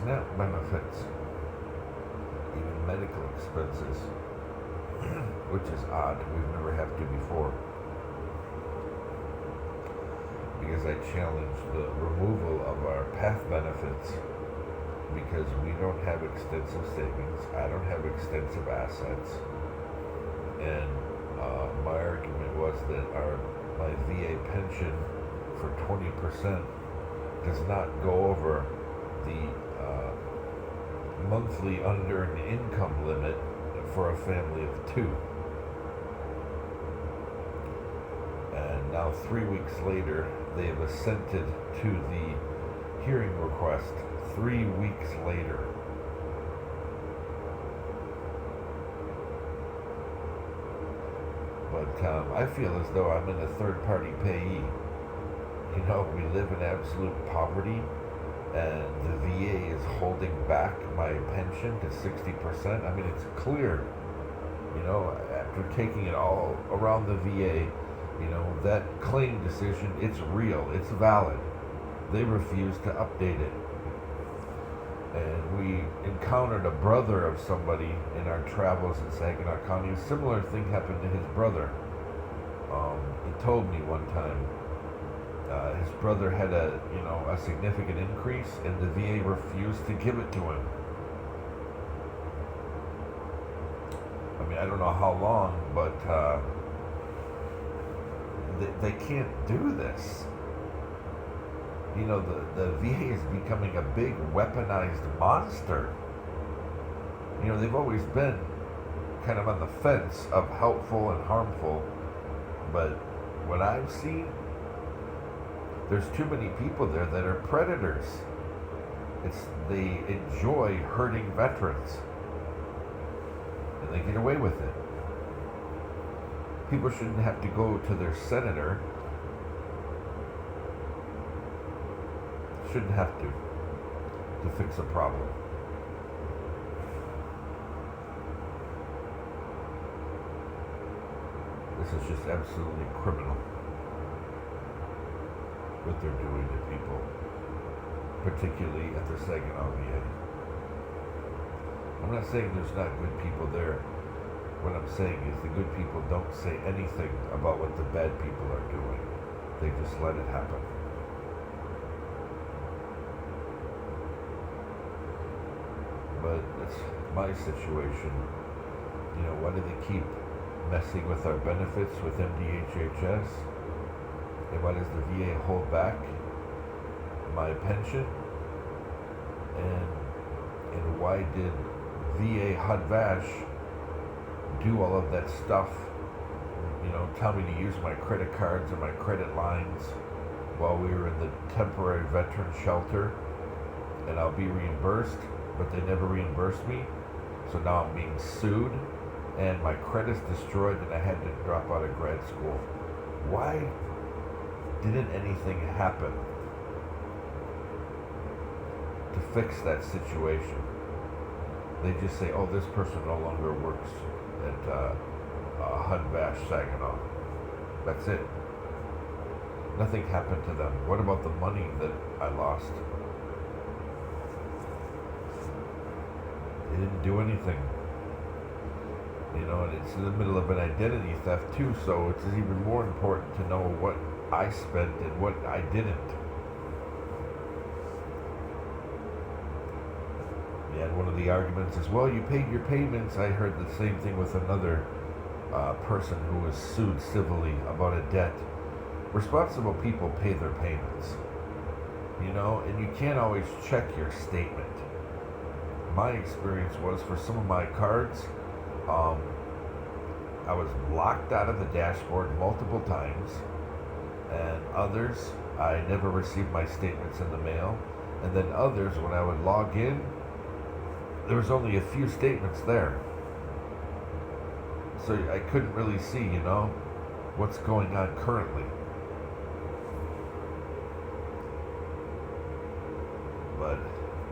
SNAP benefits, even medical expenses, which is odd. We've never had to before. Because I challenged the removal of our PATH benefits because we don't have extensive savings. I don't have extensive assets. And my argument was that my VA pension for 20% does not go over the monthly unearned income limit for a family of two. And now 3 weeks later, they have assented to the hearing request 3 weeks later. But I feel as though I'm in a third party payee. You know, we live in absolute poverty, and the VA is holding back my pension to 60%. I mean, it's clear, you know, after taking it all around the VA, you know, that claim decision, it's real, it's valid. They refuse to update it. And we encountered a brother of somebody in our travels in Saginaw County. A similar thing happened to his brother. He told me one time his brother had a significant increase, and the VA refused to give it to him. I mean, I don't know how long, but they can't do this. You know, the VA is becoming a big weaponized monster. You know, they've always been kind of on the fence of helpful and harmful, but what I've seen, there's too many people there that are predators. They enjoy hurting veterans, and they get away with it. People shouldn't have to go to their senator. Shouldn't have to fix a problem. This is just absolutely criminal, what they're doing to people, particularly at the Saginaw VA. I'm not saying there's not good people there. What I'm saying is the good people don't say anything about what the bad people are doing. They just let it happen. But it's my situation. You know, why do they keep messing with our benefits with MDHHS? And why does the VA hold back my pension? And why did VA HUD-VASH do all of that stuff? You know, tell me to use my credit cards and my credit lines while we were in the temporary veteran shelter, and I'll be reimbursed, but they never reimbursed me. So now I'm being sued, and my credit's destroyed, and I had to drop out of grad school. Why didn't anything happen to fix that situation? They just say, oh, this person no longer works at HUD-VASH Saginaw. That's it. Nothing happened to them. What about the money that I lost? They didn't do anything. You know, and it's in the middle of an identity theft too, so it's even more important to know what I spent and what I didn't. And one of the arguments is, well, you paid your payments. I heard the same thing with another person who was sued civilly about a debt. Responsible people pay their payments, you know, and you can't always check your statement. My experience was, for some of my cards, I was locked out of the dashboard multiple times, and others, I never received my statements in the mail, and then others, when I would log in, there was only a few statements there. So I couldn't really see, you know, what's going on currently. But,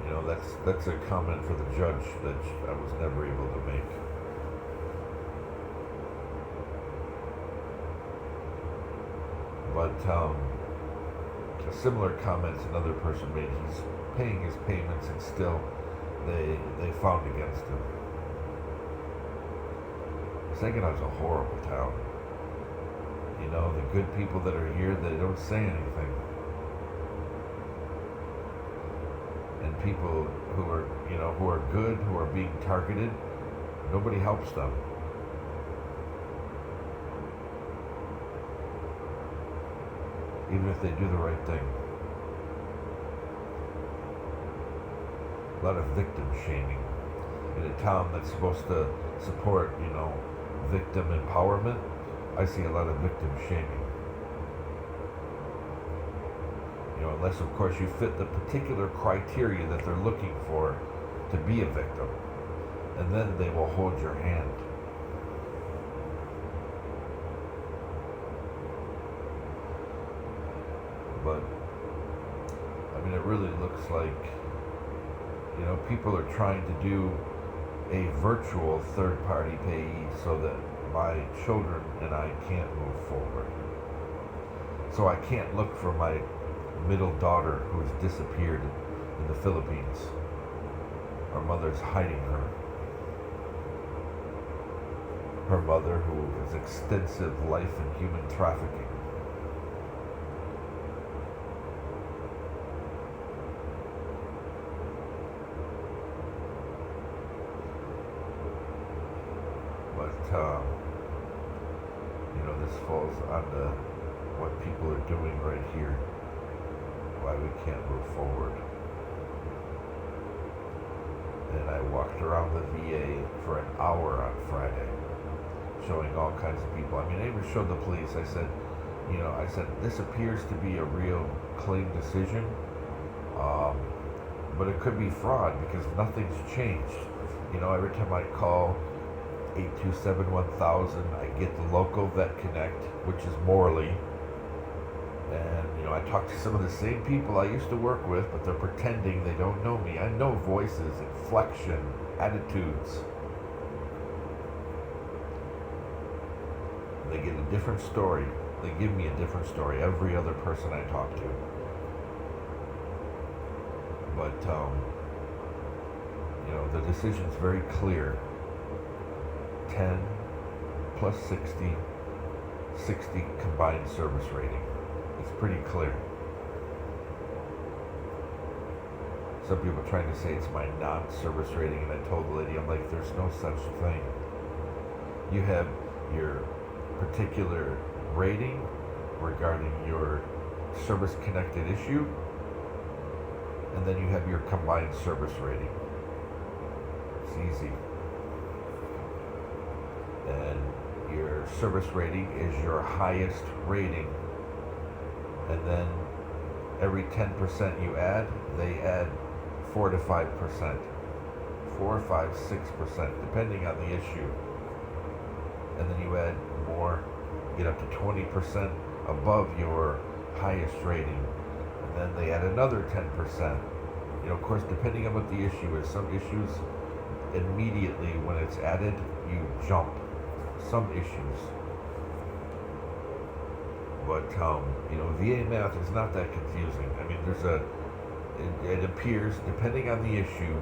you know, that's a comment for the judge that I was never able to make. But a similar comments another person made. He's paying his payments and still they found against him. Saginaw's a horrible town. You know, the good people that are here, they don't say anything. And people who are, who are good, who are being targeted, nobody helps them. Even if they do the right thing. A lot of victim shaming. In a town that's supposed to support, victim empowerment, I see a lot of victim shaming. Unless of course you fit the particular criteria that they're looking for to be a victim. And then they will hold your hand. But, it really looks like, people are trying to do a virtual third party payee so that my children and I can't move forward. So I can't look for my middle daughter who has disappeared in the Philippines. Her mother's hiding her. Her mother, who has extensive life in human trafficking. But, this falls onto what people are doing right here, why we can't move forward. And I walked around the VA for an hour on Friday, showing all kinds of people. I even showed the police. I said, this appears to be a real clean decision, but it could be fraud because nothing's changed. Every time I call 827-1000, I get the local vet connect, which is Morley. And, I talk to some of the same people I used to work with, but they're pretending they don't know me. I know voices, inflection, attitudes. They get a different story. They give me a different story, every other person I talk to. But, the decision's very clear. 10 plus 60 combined service rating. It's pretty clear. Some people are trying to say it's my non-service rating, and I told the lady, I'm like, there's no such thing. You have your particular rating regarding your service-connected issue, and then you have your combined service rating. It's easy. And your service rating is your highest rating, and then every 10% you add, they add 4 to 5%, 4, 5, 6%, depending on the issue. And then you add more, get up to 20% above your highest rating, and then they add another 10%. Of course, depending on what the issue is, some issues immediately when it's added, you jump. Some issues. But, VA math is not that confusing. It appears, depending on the issue,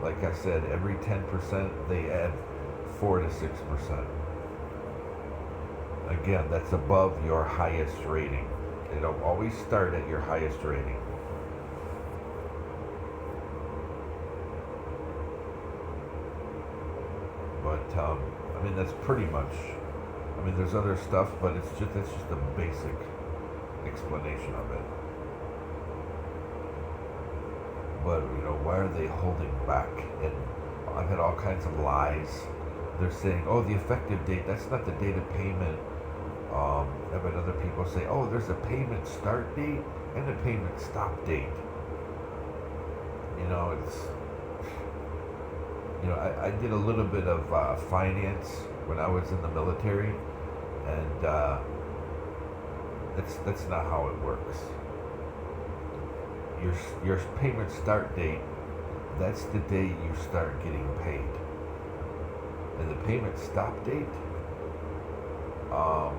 like I said, every 10% they add 4 to 6%. Again, that's above your highest rating. It'll always start at your highest rating. But, that's pretty much, there's other stuff, but that's just a basic explanation of it. But, why are they holding back? And I've had all kinds of lies. They're saying, oh, the effective date, that's not the date of payment. I've had other people say, oh, there's a payment start date and a payment stop date. I did a little bit of finance when I was in the military, and that's not how it works. Your payment start date, that's the day you start getting paid. And the payment stop date, a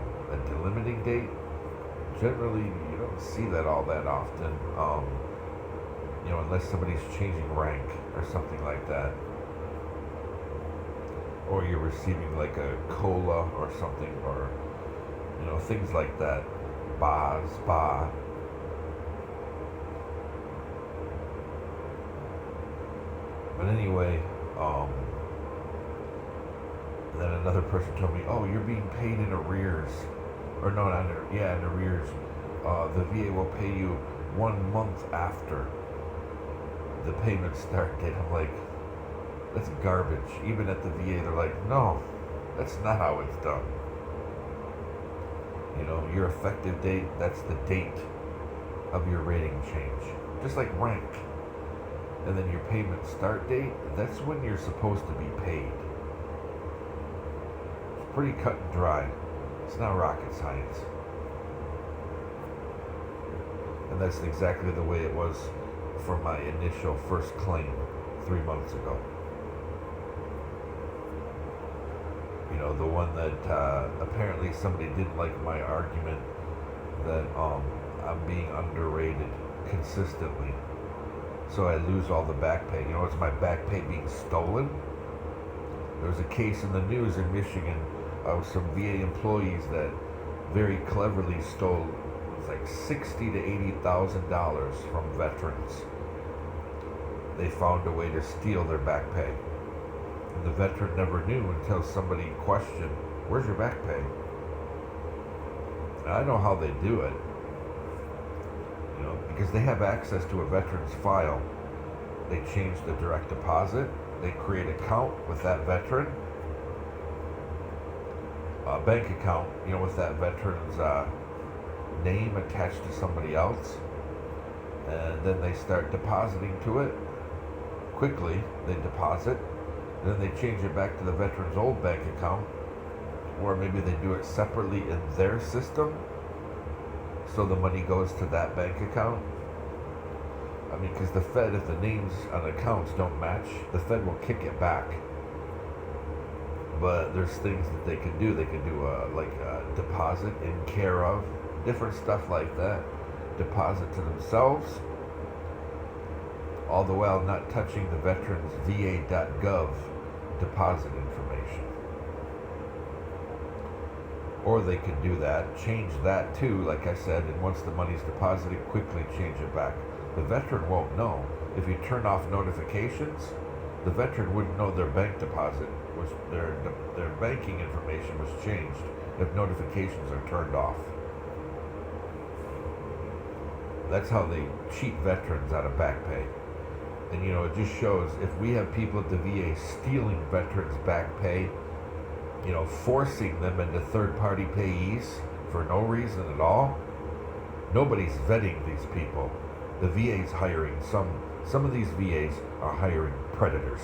delimiting date, generally, don't see that all that often. Unless somebody's changing rank or something like that, or you're receiving like a cola or something, or things like that. Ba. But anyway, then another person told me, "Oh, you're being paid in arrears," or no, not in arrears. The VA will pay you 1 month after the payment start date. I'm like, that's garbage. Even at the VA, they're like, no, that's not how it's done. Your effective date, that's the date of your rating change. Just like rank. And then your payment start date, that's when you're supposed to be paid. It's pretty cut and dry. It's not rocket science. And that's exactly the way it was for my initial first claim 3 months ago. The one that apparently somebody didn't like my argument that I'm being underrated consistently, so I lose all the back pay. It's my back pay being stolen. There was a case in the news in Michigan of some VA employees that very cleverly stole like $60,000 to $80,000 from veterans. They found a way to steal their back pay. And the veteran never knew until somebody questioned, "Where's your back pay?" And I know how they do it. Because they have access to a veteran's file. They change the direct deposit. They create an account with that veteran. A bank account, with that veteran's name attached to somebody else. And then they start depositing to it. Quickly, they deposit. Then they change it back to the veteran's old bank account. Or maybe they do it separately in their system, so the money goes to that bank account. Because the Fed, if the names on accounts don't match, the Fed will kick it back. But there's things that they can do. They can do a deposit in care of, different stuff like that. Deposit to themselves, all the while not touching the veteran's va.gov deposit information. Or they can do that, change that too, like I said, and once the money's deposited, quickly change it back. The veteran won't know. If you turn off notifications, the veteran wouldn't know their bank deposit was their banking information was changed if notifications are turned off. That's how they cheat veterans out of back pay. And it just shows, if we have people at the VA stealing veterans' back pay, forcing them into third-party payees for no reason at all, nobody's vetting these people. The VA's hiring some of these VAs are hiring predators.